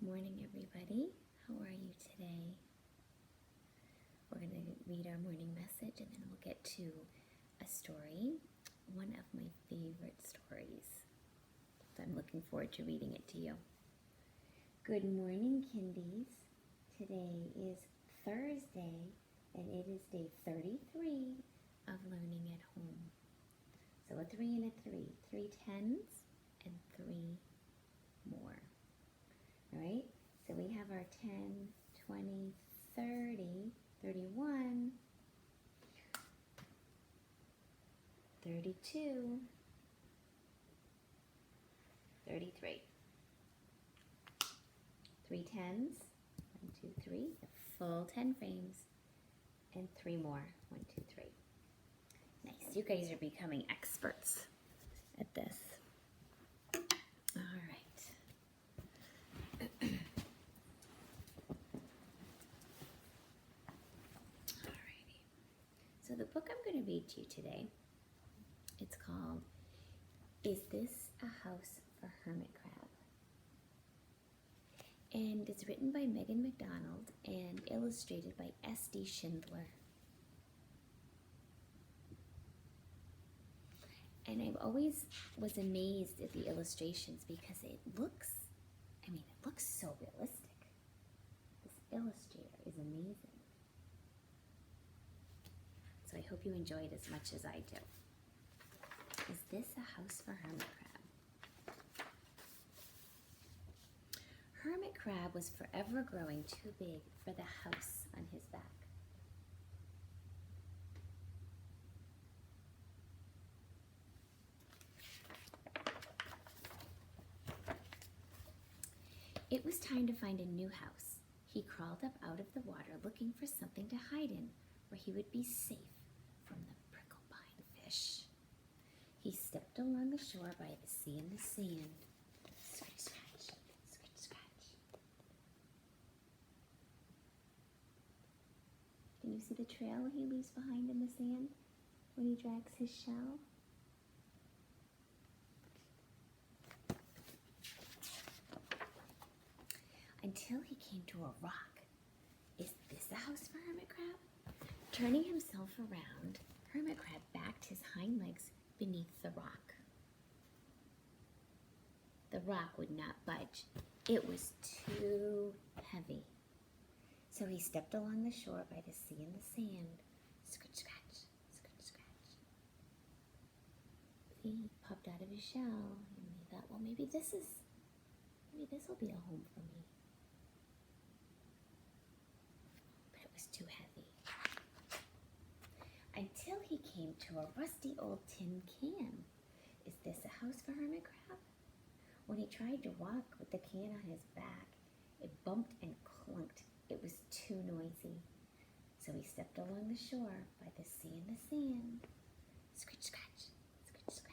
Morning, everybody. How are you today? We're going to read our morning message and then we'll get to a story, one of my favorite stories. So I'm looking forward to reading it to you. Good morning, kindies. Today is Thursday and it is day 33 of learning at home. So a 3 and a 3, 3 tens and 3 more. All right, so we have our 10, 20, 30, 31, 32, 33. 3 tens, 1, 2, 3, the full 10 frames, and 3 more, 1, 2, 3. Nice, you guys are becoming experts at this. All right. So the book I'm going to read to you today, it's called, Is This a House for Hermit Crab? And it's written by Megan McDonald and illustrated by S.D. Schindler. And I always was amazed at the illustrations because it looks so realistic. This illustrator is amazing. So I hope you enjoy it as much as I do. Is this a house for Hermit Crab? Hermit Crab was forever growing too big for the house on his back. It was time to find a new house. He crawled up out of the water looking for something to hide in where he would be safe from the pricklepine fish. He stepped along the shore by the sea and the sand. Scratch, scratch, scratch, scratch. Can you see the trail he leaves behind in the sand when he drags his shell? Until he came to a rock. Is this a house for Hermit Crab? Turning himself around, Hermit Crab backed his hind legs beneath the rock. The rock would not budge. It was too heavy. So he stepped along the shore by the sea and the sand. Scratch, scratch, scratch, scratch. He popped out of his shell and he thought, well, maybe this will be a home for me. But it was too heavy. Until he came to a rusty old tin can. Is this a house for Hermit Crab? When he tried to walk with the can on his back, it bumped and clunked. It was too noisy. So he stepped along the shore by the sea and the sand. Scratch, scratch, scratch, scratch.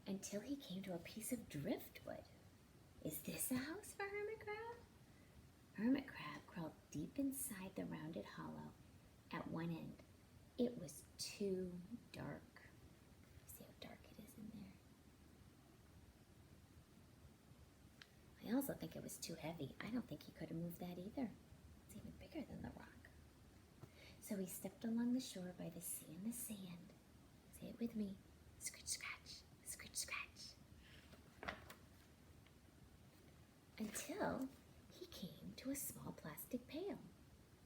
Until he came to a piece of driftwood. Is this a house for Hermit Crab? Hermit Crab crawled deep inside the rounded hollow at one end. It was too dark. See how dark it is in there? I also think it was too heavy. I don't think he could have moved that either. It's even bigger than the rock. So he stepped along the shore by the sea and the sand. Say it with me. Scratch, scratch, scratch, scratch. Until he came to a small plastic pail.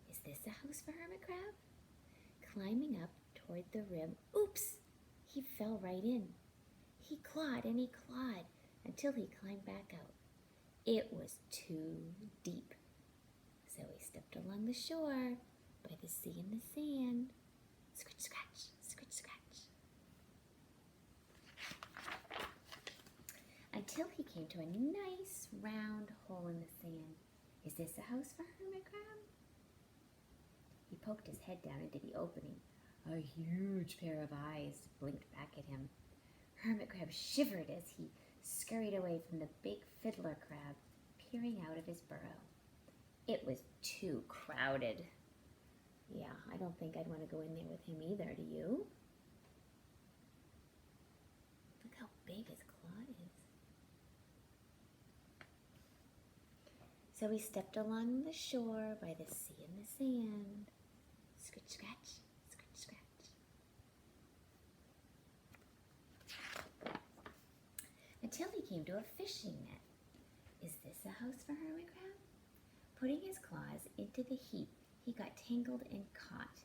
Is this a house for Hermit Crab? Climbing up toward the rim, oops, he fell right in. He clawed and he clawed until he climbed back out. It was too deep. So he stepped along the shore by the sea and the sand. Scratch, scratch, scratch, scratch. Until he came to a nice round hole in the sand. Is this a house for Hermit Crab? He poked his head down into the opening. A huge pair of eyes blinked back at him. Hermit Crab shivered as he scurried away from the big fiddler crab peering out of his burrow. It was too crowded. Yeah, I don't think I'd want to go in there with him either, do you? Look how big his claw is. So we stepped along the shore by the sea and the sand. Scratch, scratch, scratch, scratch. Until he came to a fishing net. Is this a house for Hermit Crab? Putting his claws into the heap, he got tangled and caught.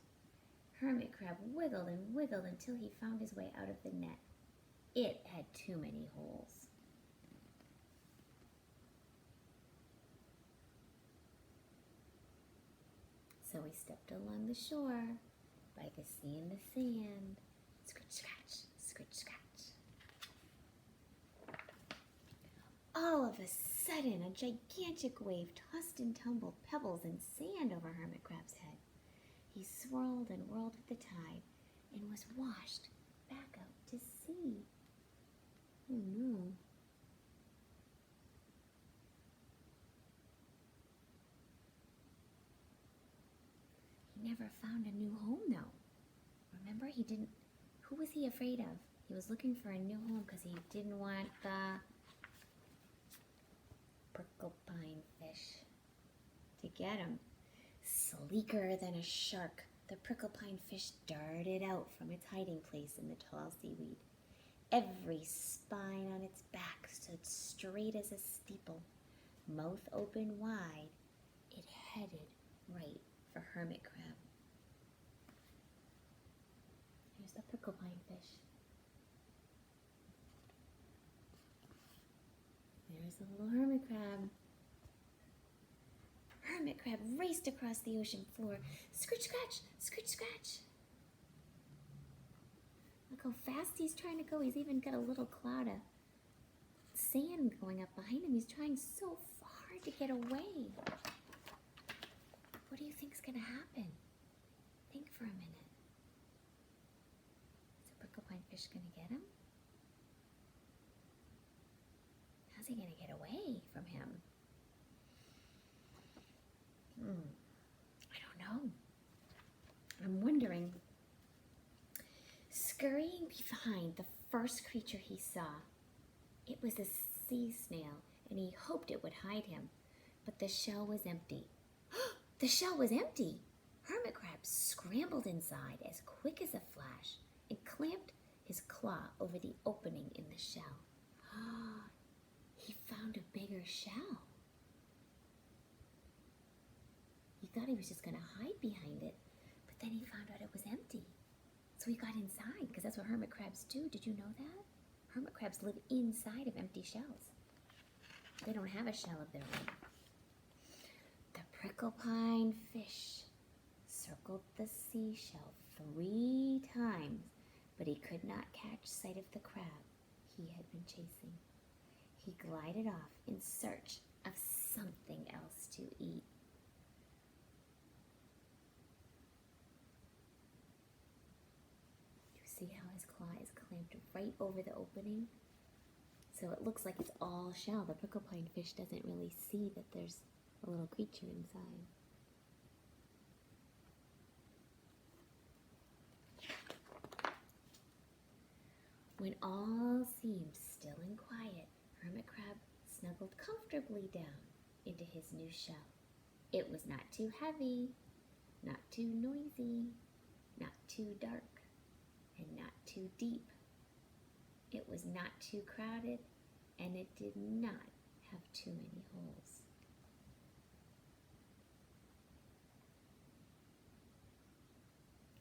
Hermit Crab wiggled and wiggled until he found his way out of the net. It had too many holes. So we stepped along the shore by the sea and the sand. Scratch, scratch, scratch, scratch. All of a sudden, a gigantic wave tossed and tumbled pebbles and sand over Hermit Crab's head. He swirled and whirled with the tide and was washed back out to sea. Oh no. He never found a new home though. Remember, who was he afraid of? He was looking for a new home because he didn't want the pricklepine fish to get him. Sleeker than a shark, the pricklepine fish darted out from its hiding place in the tall seaweed. Every spine on its back stood straight as a steeple. Mouth open wide, it headed right for Hermit Crab. Here's the pricklepine fish. There's the little Hermit Crab. Hermit Crab raced across the ocean floor. Scritch, scratch, scritch, scratch. Look how fast he's trying to go. He's even got a little cloud of sand going up behind him. He's trying so hard to get away. What do you think's gonna happen? Think for a minute. Is the pricklepine fish gonna get him? How's he gonna get away from him? I don't know. I'm wondering. Scurrying behind the first creature he saw, it was a sea snail, and he hoped it would hide him, but the shell was empty. The shell was empty! Hermit Crab scrambled inside as quick as a flash and clamped his claw over the opening in the shell. He found a bigger shell. He thought he was just going to hide behind it, but then he found out it was empty. So he got inside, because that's what hermit crabs do. Did you know that? Hermit crabs live inside of empty shells. They don't have a shell of their own. The pricklepine fish circled the seashell 3 times, but he could not catch sight of the crab he had been chasing. He glided off in search of something else to eat. You see how his claw is clamped right over the opening? So it looks like it's all shell. The pricklepine fish doesn't really see that there's a little creature inside. When all seemed still and quiet, Hermit Crab snuggled comfortably down into his new shell. It was not too heavy, not too noisy, not too dark, and not too deep. It was not too crowded, and it did not have too many holes.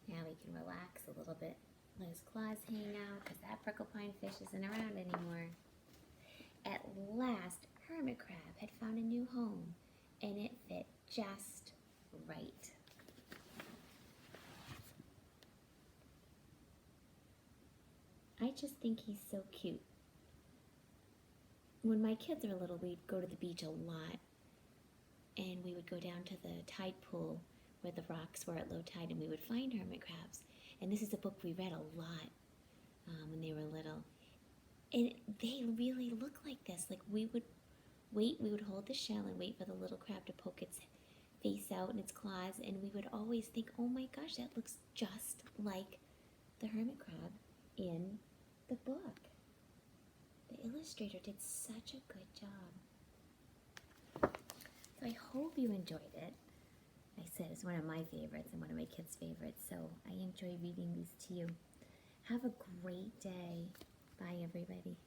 Now he can relax a little bit, let his claws hang out, because that pricklepine fish isn't around anymore. At last, Hermit Crab had found a new home, and it fit just right. I just think he's so cute. When my kids were little, we'd go to the beach a lot, and we would go down to the tide pool where the rocks were at low tide, and we would find hermit crabs. And this is a book we read a lot when they were little. And they really look like this. Like we would hold the shell and wait for the little crab to poke its face out and its claws, and we would always think, oh my gosh, that looks just like the hermit crab in the book. The illustrator did such a good job. So I hope you enjoyed it. I said it's one of my favorites and one of my kids' favorites, so I enjoy reading these to you. Have a great day. Bye, everybody.